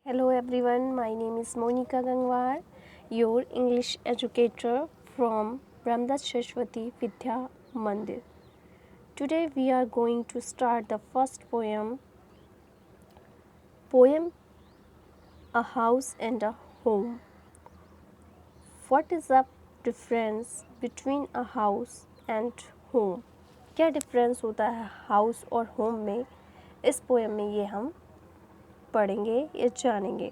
Hello everyone, my name is Monica Gangwar, your English educator from Ramdas Shashwati Vidya Mandir. Today we are going to start the first poem, A House and a Home. What is the difference between a house and home? क्या difference होता है house और home में? इस poem में ये हम पढ़ेंगे या जानेंगे.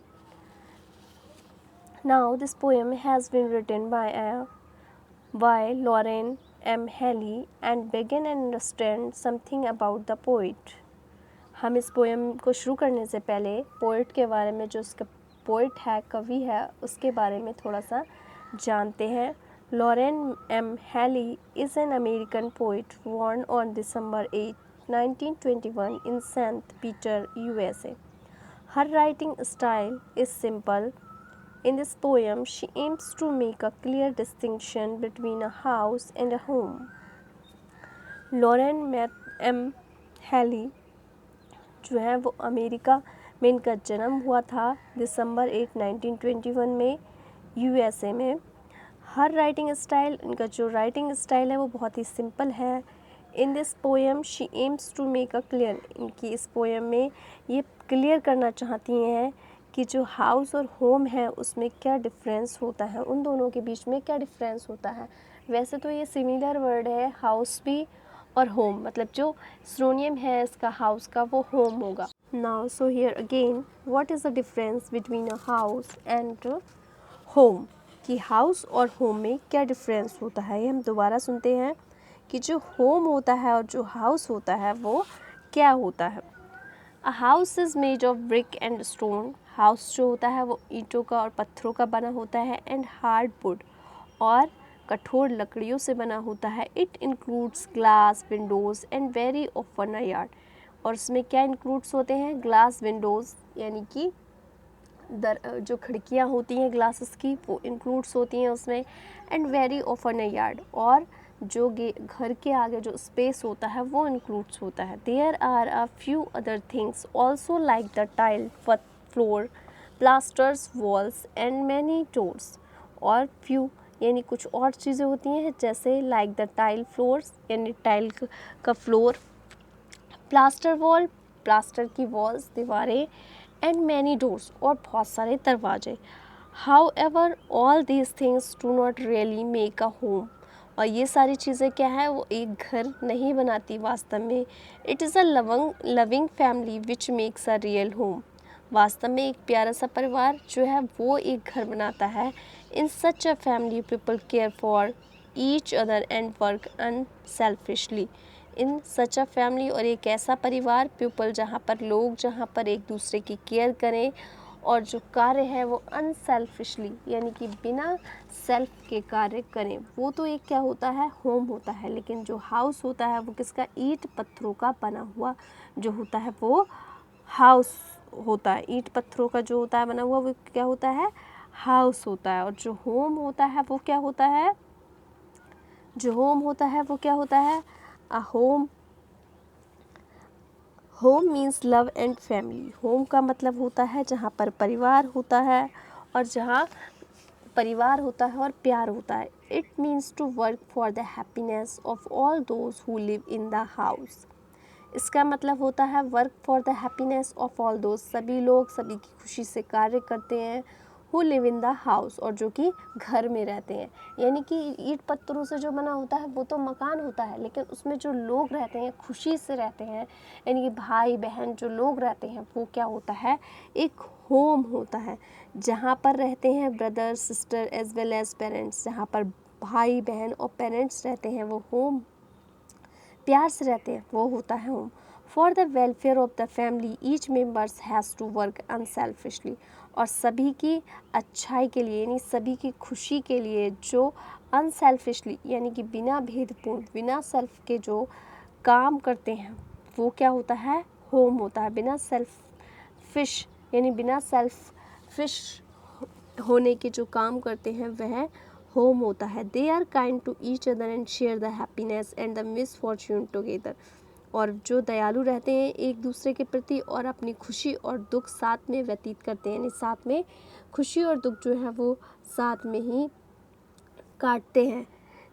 Now this poem has been written by Lauren M. Haley and begin and understand something about the poet. हम इस पोएम को शुरू करने से पहले पोएट के बारे में, जो उसका पोएट है, कवि है, उसके बारे में थोड़ा सा जानते हैं. Lauren M. Haley is an American poet born on December 8, 1921 in St. Peter, USA. Her writing style is simple. In this poem, she aims to make a clear distinction between a house and a home. Lauren M. Haley जो है वो America में इनका जन्म हुआ था दिसंबर 8, 1921 में USA में. हर राइटिंग स्टाइल, इनका जो राइटिंग स्टाइल है वो बहुत ही सिंपल है. In this poem she aims to make a clear, इनकी इस पोएम में ये क्लियर करना चाहती हैं कि जो हाउस और होम है उसमें क्या डिफरेंस होता है, उन दोनों के बीच में क्या डिफरेंस होता है. वैसे तो ये सिमिलर वर्ड है, हाउस भी और होम, मतलब जो सिनोनिम है इसका हाउस का वो होम होगा. Now so here again, what is the difference between a house and home, कि हाउस और होम में क्या डिफरेंस होता है. ये हम दोबारा सुनते हैं कि जो होम होता है और जो हाउस होता है वो क्या होता है. A house is made of brick and stone. House जो होता है वो ईंटों का और पत्थरों का बना होता है. एंड हार्ड वुड, और कठोर लकड़ियों से बना होता है. It includes glass Windows and very often a yard. और उसमें क्या इंक्लूड्स होते हैं? ग्लास विंडोज़ यानी कि जो खिड़कियाँ होती हैं ग्लासेस की वो इंक्लूड्स होती हैं उसमें. And very often a yard, और जो घर के आगे जो स्पेस होता है वो इंक्लूड्स होता है. There are a few other things also like the tile floor, plasters, walls and many doors. और फ्यू यानी कुछ और चीज़ें होती हैं जैसे लाइक द टाइल फ्लोर्स यानी टाइल का फ्लोर, प्लास्टर वॉल प्लास्टर की वॉल्स दीवारें, एंड मैनी डोर्स और बहुत सारे दरवाजे. However all these things do not really make a home. और ये सारी चीज़ें क्या है, वो एक घर नहीं बनाती वास्तव में. It is a loving family which makes a real home. वास्तव में एक प्यारा सा परिवार जो है वो एक घर बनाता है. In such a family people care for each other and work unselfishly. In such a family, और एक ऐसा परिवार पीपल जहाँ पर एक दूसरे की केयर करें और जो कार्य है वो अनसेल्फिशली यानी कि बिना सेल्फ के कार्य करें. वो तो एक क्या होता है, होम होता है. लेकिन जो हाउस होता है वो किसका, ईंट पत्थरों का बना हुआ जो होता है वो हाउस होता है. ईंट पत्थरों का जो होता है बना हुआ वो क्या होता है, हाउस होता है. और जो होम होता है वो क्या होता है, जो होम होता है वो क्या होता है, a home means love and family. Home का मतलब होता है जहाँ पर परिवार होता है और जहाँ परिवार होता है और प्यार होता है. It means to work for the happiness of all those who live in the house. इसका मतलब होता है work for the happiness of all those, सभी लोग सभी की खुशी से कार्य करते हैं. Who live in the house, और जो कि घर में रहते हैं. यानी कि ईंट पत्थरों से जो बना होता है वो तो मकान होता है, लेकिन उसमें जो लोग रहते हैं खुशी से रहते हैं, यानी कि भाई बहन जो लोग रहते हैं वो क्या होता है, एक होम होता है. जहाँ पर रहते हैं brother sister as well as parents, जहाँ पर भाई बहन और पेरेंट्स रहते हैं वो होम, प्यार से रहते हैं वो होता है home. For the welfare of the family each members has to work unselfishly. और सभी की अच्छाई के लिए यानी सभी की खुशी के लिए जो अनसेल्फिशली यानी कि बिना भेदपूर्ण बिना सेल्फ के जो काम करते हैं वो क्या होता है, होम होता है. बिना सेल्फिश यानी बिना सेल्फिश होने के जो काम करते हैं वह होम होता है. They are kind to each other and share the happiness and the misfortune together. और जो दयालु रहते हैं एक दूसरे के प्रति और अपनी खुशी और दुख साथ में व्यतीत करते हैं, यानी साथ में खुशी और दुख जो है वो साथ में ही काटते हैं।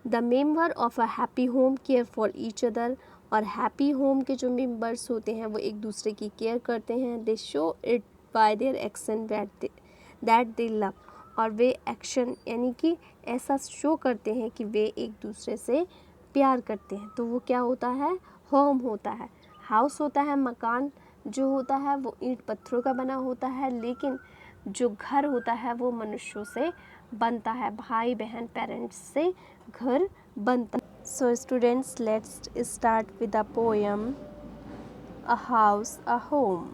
The member of a happy home care for each other, और हैप्पी होम के जो मेंबर्स होते हैं वो एक दूसरे की केयर करते हैं। दे show it by their action that they love, और वे एक्शन यानी कि ऐसा शो करते हैं कि वे एक दूसरे से प्यार करते हैं। तो वो क्या होता है? होम होता है। हाउस होता है मकान जो होता है वो ईंट पत्थरों का बना होता है, लेकिन जो घर होता है वो मनुष्यों से बनता है, भाई बहन पेरेंट्स से घर बनता है। So students, let's start with the poem a house a home.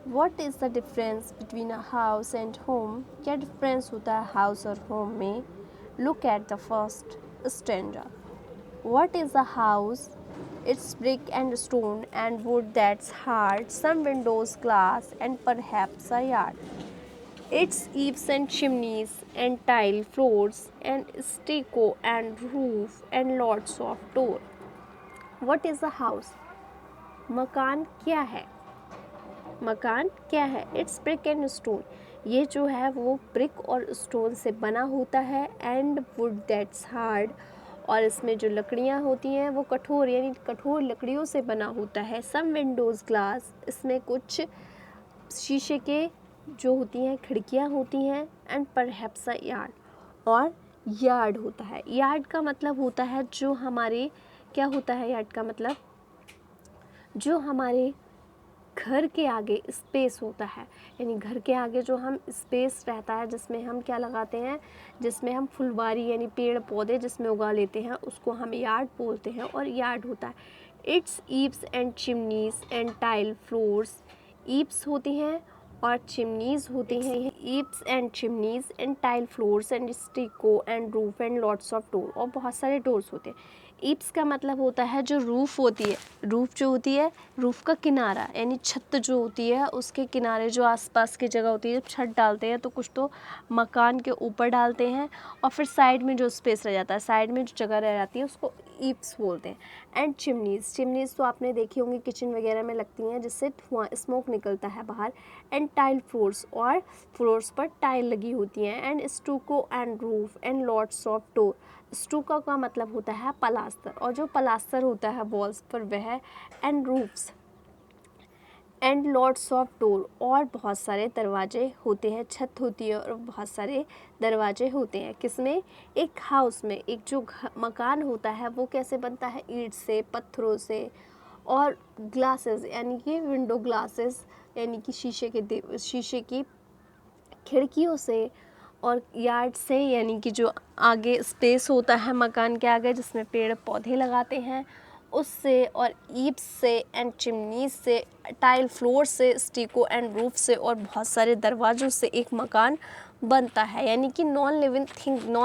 What is the difference between a house and home? क्या डिफरेंस होता है हाउस और होम में? Look at the first stanza. What is a house? It's brick and stone and wood that's hard, some windows, glass, and perhaps a yard. It's eaves and chimneys and tile floors and stucco and roof and lots of door. What is a house? मकान क्या है? मकान क्या है? It's brick and stone, ये जो है वो ब्रिक और स्टोन से बना होता है, एंड वुड दैट्स हार्ड, और इसमें जो लकड़ियाँ होती हैं वो कठोर यानी कठोर लकड़ियों से बना होता है। सम विंडोज़ ग्लास, इसमें कुछ शीशे के जो होती हैं खिड़कियाँ होती हैं, एंड परहैप्स अ यार्ड, और यार्ड होता है। यार्ड का मतलब होता है जो हमारे क्या होता है? यार्ड का मतलब जो हमारे घर के आगे स्पेस होता है, यानी घर के आगे जो हम स्पेस रहता है जिसमें हम क्या लगाते हैं, जिसमें हम फुलवारी यानी पेड़ पौधे जिसमें उगा लेते हैं, उसको हम यार्ड बोलते हैं, और यार्ड होता है। Its eaves and chimneys and tile floors, eaves होती हैं और चिमनीज होती हैं। Eaves and chimneys and tile floors and stucco and roof and lots of door, और बहुत सारे डोर्स होते हैं। ईप्स का मतलब होता है जो रूफ़ होती है, रूफ़ जो होती है, रूफ़ का किनारा यानी छत जो होती है, उसके किनारे जो आसपास की जगह होती है, जब छत डालते हैं तो कुछ तो मकान के ऊपर डालते हैं, और फिर साइड में जो स्पेस रह जाता है, साइड में जो जगह रह जाती है उसको ईप्स बोलते हैं। एंड चिमनीज़, चिमनीज़ तो आपने देखी होंगी किचन वगैरह में लगती हैं जिससे धुआं स्मोक निकलता है बाहर। एंड टाइल फ्लोर्स, और फ्लोर्स पर टाइल लगी होती हैं। And stucco and roof and lots of door, stucco का मतलब होता है पलास्तर, और जो पलास्तर होता है वॉल्स पर वह। And roofs and lots of door, और बहुत सारे दरवाजे होते हैं, छत होती है और बहुत सारे दरवाजे होते हैं। किसमें? एक हाउस में। एक जो मकान होता है वो कैसे बनता है? ईंट से, पत्थरों से, और ग्लासेस यानी कि विंडो ग्लासेस यानी कि शीशे की खिड़कियों से, और यार्ड से यानी कि जो आगे स्पेस होता है मकान के आगे जिसमें पेड़ पौधे लगाते हैं उससे, और ईप्स से, एंड चिमनीज से, टाइल फ्लोर से, स्टिको एंड रूफ से, और बहुत सारे दरवाज़ों से एक मकान बनता है। यानी कि नॉन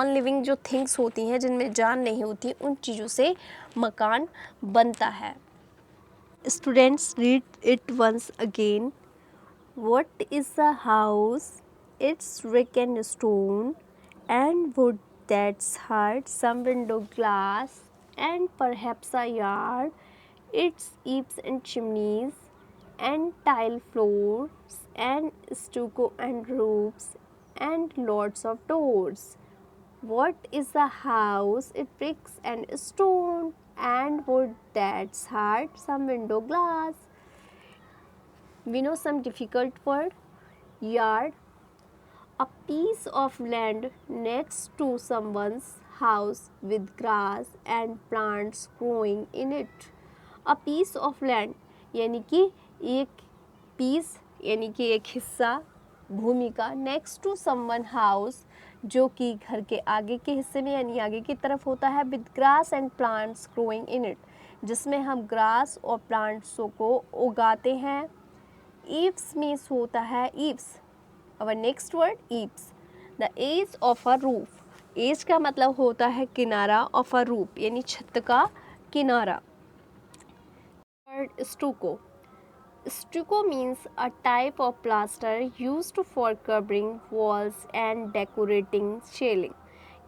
लिविंग जो थिंग्स होती हैं जिनमें जान नहीं होती, उन चीज़ों से मकान बनता है। Students, read it once again. What is a house? It's brick and stone and wood that's hard, some window glass, and perhaps a yard. It's eaves and chimneys and tile floors and stucco and roofs and lots of doors. What is a house? It bricks and stone and wood that's hard, some window glass. We know some difficult word. Yard, a piece of land next to someone's house with grass and plants growing in it. A piece of land यानी कि एक piece यानी कि एक हिस्सा भूमि का, next to someone house जो कि घर के आगे के हिस्से में यानी आगे की तरफ होता है, with grass and plants growing in it, जिसमें हम ग्रास और प्लांट्सों को उगाते हैं। ईव्स मीन्स होता है eaves. Our next word eaves, the edge of a roof. Edge का मतलब होता है किनारा, ऑफ अ रूफ यानी छत का किनारा। Word stucco, stucco means a type of plaster used for covering walls and decorating shelling.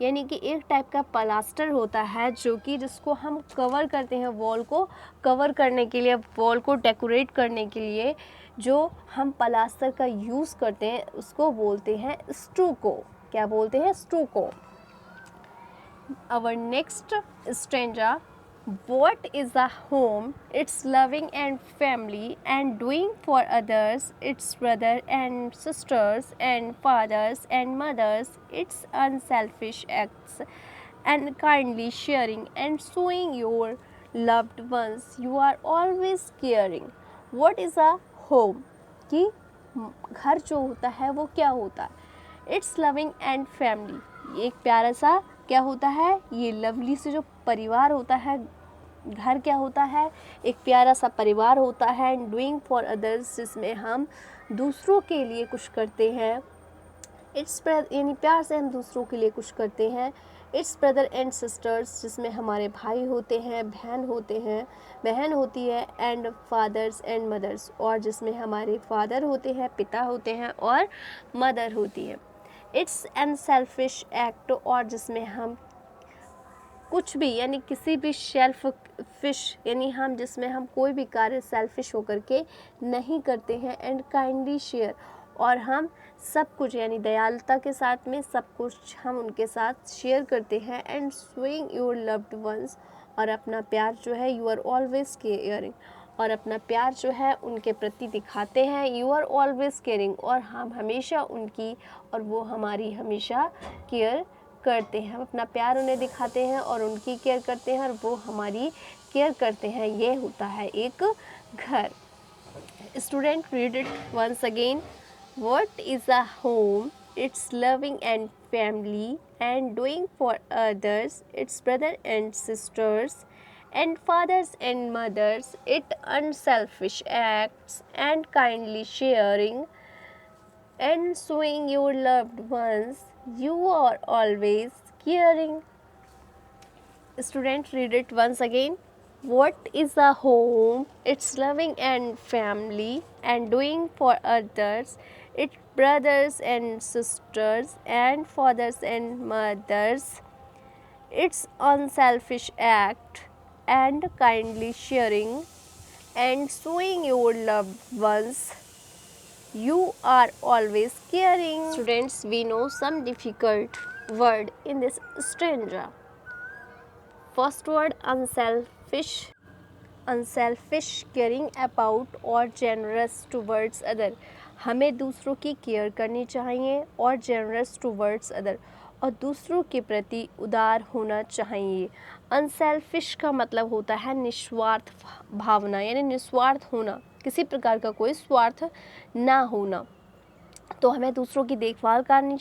यानी कि एक टाइप का प्लास्टर होता है जो कि जिसको हम कवर करते हैं, वॉल को कवर करने के लिए, वॉल को डेकोरेट करने के लिए जो हम प्लास्टर का यूज़ करते हैं उसको बोलते हैं स्टूको। क्या बोलते हैं? Stucco. Our next stanza, what is a home? It's loving and family and doing for others. It's brother and sisters and fathers and mothers. It's unselfish acts and kindly sharing and showing your loved ones. You are always caring. What is a home? कि घर जो होता है वो क्या होता है? It's loving and family. एक प्यारा सा क्या होता है? ये लवली से जो परिवार होता है, घर क्या होता है? एक प्यारा सा परिवार होता है। एंड डूइंग फॉर अदर्स, जिसमें हम दूसरों के लिए कुछ करते हैं। इट्स यानी प्यार से हम दूसरों के लिए कुछ करते हैं। इट्स ब्रदर एंड सिस्टर्स, जिसमें हमारे भाई होते हैं, बहन होते हैं, बहन होती है। एंड फादर्स एंड मदर्स, और जिसमें हमारे फादर होते हैं, पिता होते हैं, और मदर होती है। इट्स अनसेल्फिश एक्ट, और जिसमें हम कुछ भी यानी किसी भी सेल्फिश यानी हम जिसमें हम कोई भी कार्य सेल्फिश होकर के नहीं करते हैं। एंड काइंडली शेयर, और हम सब कुछ यानी दयालुता के साथ में सब कुछ हम उनके साथ शेयर करते हैं। And showing your loved ones, और अपना प्यार जो है, यू आर ऑलवेज केयरिंग, और अपना प्यार जो है उनके प्रति दिखाते हैं। यू आर ऑलवेज केयरिंग, और हम हमेशा उनकी और वो हमारी हमेशा केयर करते हैं। हम अपना प्यार उन्हें दिखाते हैं और उनकी केयर करते हैं और वो हमारी केयर करते हैं। ये होता है एक घर। Student, read it once again. What is a home? It's loving and family and doing for others. It's brother and sisters and fathers and mothers. It unselfish acts and kindly sharing and showing your loved ones. You are always caring. Student, read it once again. What is a home? It's loving and family and doing for others. It's brothers and sisters and fathers and mothers. It's unselfish act and kindly sharing and showing your loved ones. You are always caring. Students, we know some difficult word in this stanza. First word, unselfish. Unselfish, caring about or generous towards other. हमें दूसरों की care करनी चाहिए और generous towards other, और दूसरों के प्रति उदार होना चाहिए। अनसेल्फिश का मतलब होता है निस्वार्थ भावना, यानी निस्वार्थ होना, किसी प्रकार का कोई स्वार्थ ना होना। तो हमें दूसरों की देखभाल करनी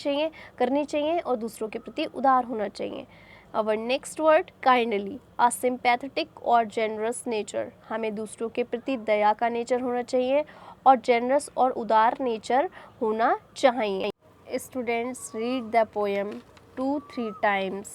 चाहिए और दूसरों के प्रति उदार होना चाहिए। Our next word, kindly, a sympathetic और generous nature. हमें दूसरों के प्रति दया का नेचर होना चाहिए और generous और उदार नेचर होना चाहिए। Students, read the poem 2-3 times.